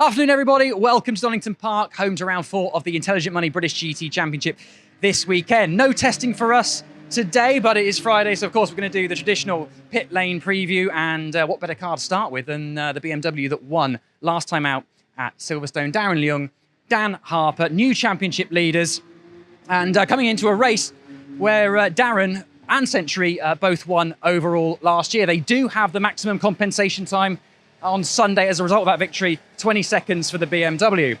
Afternoon, everybody. Welcome to Donington Park, home to round 4 of the Intelligent Money British GT Championship this weekend. No testing for us today, but it is Friday, so of course we're going to do the traditional pit lane preview, and what better car to start with than the BMW that won last time out at Silverstone. Darren Leung, Dan Harper, new championship leaders, and coming into a race where Darren and Century both won overall last year. They do have the maximum compensation time on Sunday as a result of that victory, 20 seconds for the BMW.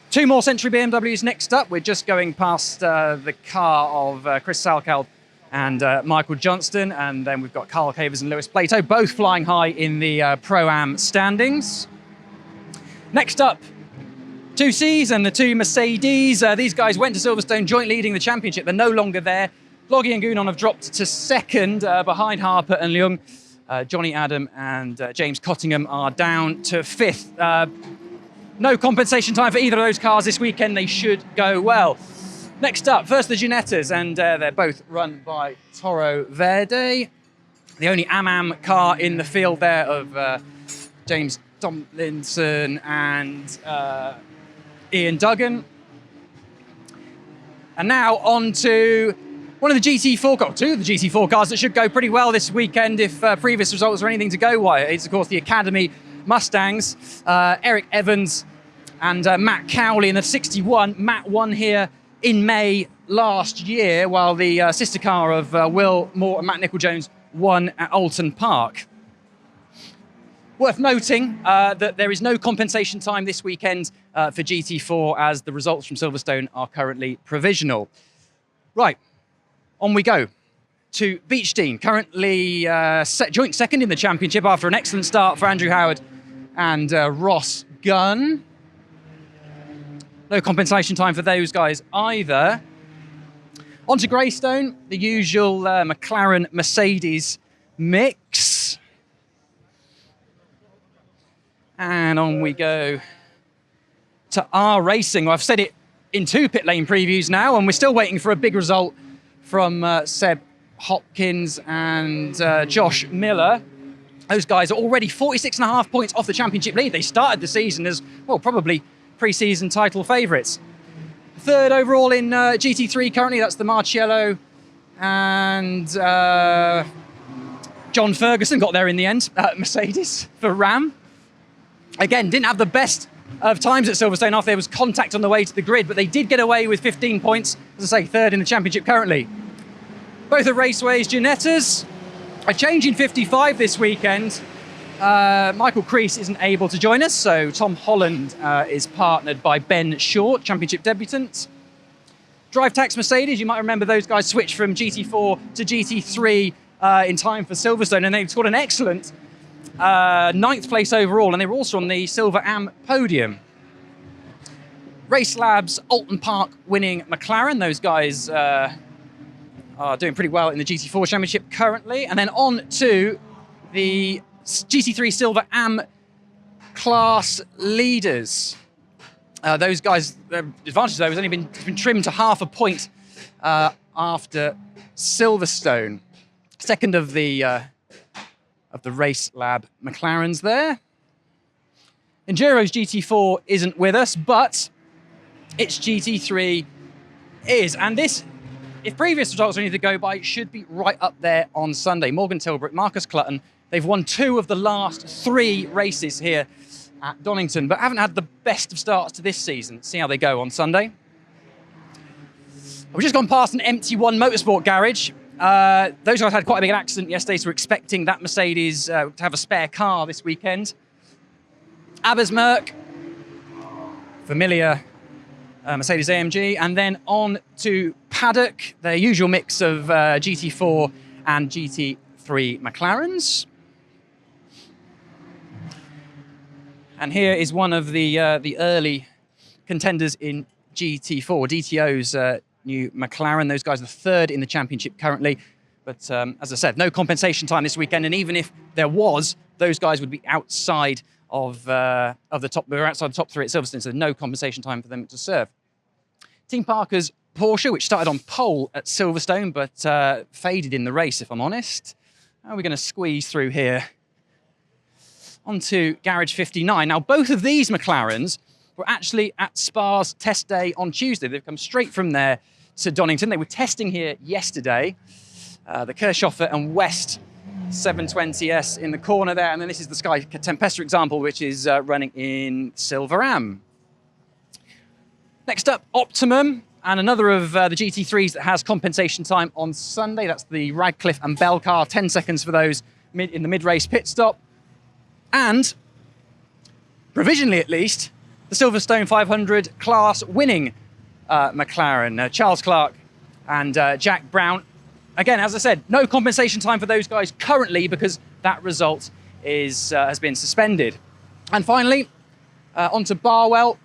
Two more Century BMWs next up. We're just going past the car of Chris Salkeld and Michael Johnston, and then we've got Carl Cavers and Lewis Plato, both flying high in the Pro-Am standings. Next up, two Cs and the two Mercedes. These guys went to Silverstone joint leading the championship. They're no longer there. Loggy and Gounon have dropped to second behind Harper and Leung. Johnny Adam and James Cottingham are down to 5th. No compensation time for either of those cars this weekend. They should go well. Next up, first the Ginettas, and they're both run by Toro Verde. The only Am car in the field there of James Tomlinson and Ian Duggan. And now on to one of the GT4 cars, two of the GT4 cars that should go pretty well this weekend if previous results are anything to go by. It's, of course, the Academy Mustangs. Eric Evans and Matt Cowley in the 61. Matt won here in May last year, while the sister car of Will Moore and Matt Nicol-Jones won at Alton Park. Worth noting that there is no compensation time this weekend for GT4, as the results from Silverstone are currently provisional. Right. On we go to Beechdean, currently joint second in the championship after an excellent start for Andrew Howard and Ross Gunn. No compensation time for those guys either. On to Greystone, the usual McLaren-Mercedes mix. And on we go to R Racing. I've said it in two pit lane previews now, and we're still waiting for a big result from Seb Hopkins and Josh Miller. Those guys are already 46.5 points off the championship lead. They started the season as, well, probably pre-season title favourites. Third overall in GT3 currently, that's the Marciello and John Ferguson got there in the end, Mercedes for Ram. Again, didn't have the best of times at Silverstone after there was contact on the way to the grid, but they did get away with 15 points, as I say, third in the championship currently. Both are Raceways Ginettas. A change in 55 this weekend. Michael Crease isn't able to join us, so Tom Holland is partnered by Ben Short, championship debutant. Drive Tax Mercedes, you might remember those guys switched from GT4 to GT3 in time for Silverstone, and they've scored an excellent 9th place overall, and they were also on the Silver Am podium. Race Labs, Alton Park winning McLaren. Those guys are doing pretty well in the GT4 Championship currently. And then on to the GT3 Silver Am class leaders. Those guys, the advantage though has only been trimmed to half a point after Silverstone. Second of the Race Lab McLarens there. Enduro's GT4 isn't with us, but its GT3 is. And this, if previous results are anything to go by, should be right up there on Sunday. Morgan Tilbrook, Marcus Clutton, they've won 2 of the last 3 races here at Donington, but haven't had the best of starts to this season. See how they go on Sunday. We've just gone past an empty One Motorsport garage. Those guys had quite a big accident yesterday, so we're expecting that Mercedes to have a spare car this weekend. Abersmerk, familiar Mercedes AMG, and then on to Paddock, their usual mix of GT4 and GT3 McLarens. And here is one of the early contenders in GT4, DTO's new McLaren. Those guys are 3rd in the championship currently. But as I said, no compensation time this weekend. And even if there was, those guys would be outside of the top. We're outside the top 3 at Silverstone, so no compensation time for them to serve. Team Parker's Porsche, which started on pole at Silverstone, but faded in the race, if I'm honest. How are we going to squeeze through here? onto Garage 59. Now, both of these McLarens were actually at Spa's test day on Tuesday. They've come straight from there to Donington. They were testing here yesterday. The Kirchhoffer and West 720S in the corner there. And then this is the Sky Tempesta example, which is running in Silver Am. Next up, Optimum, and another of the GT3s that has compensation time on Sunday. That's the Radcliffe and Bell car, 10 seconds for those in the mid-race pit stop. And, provisionally at least, the Silverstone 500 class winning McLaren, Charles Clark and Jack Brown. Again, as I said, no compensation time for those guys currently because that result has been suspended. And finally, onto Barwell.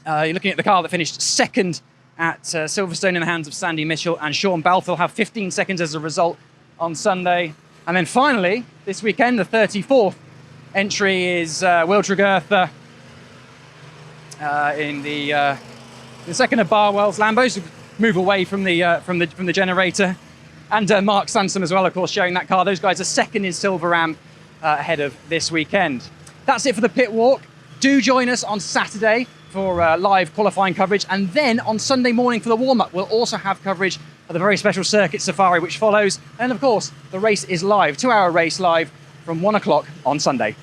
You're looking at the car that finished second at Silverstone in the hands of Sandy Mitchell and Sean Balfe. They'll have 15 seconds as a result on Sunday. And then finally, this weekend, the 34th entry is Will Tregurtha in the second of Barwell's Lambos. Move away from the generator. And Mark Sansom as well, of course, showing that car. Those guys are second in Silver Am ahead of this weekend. That's it for the pit walk. Do join us on Saturday for live qualifying coverage. And then on Sunday morning for the warm-up, we'll also have coverage of the very special circuit safari, which follows. And of course, the race is live, 2-hour race live from 1 o'clock on Sunday.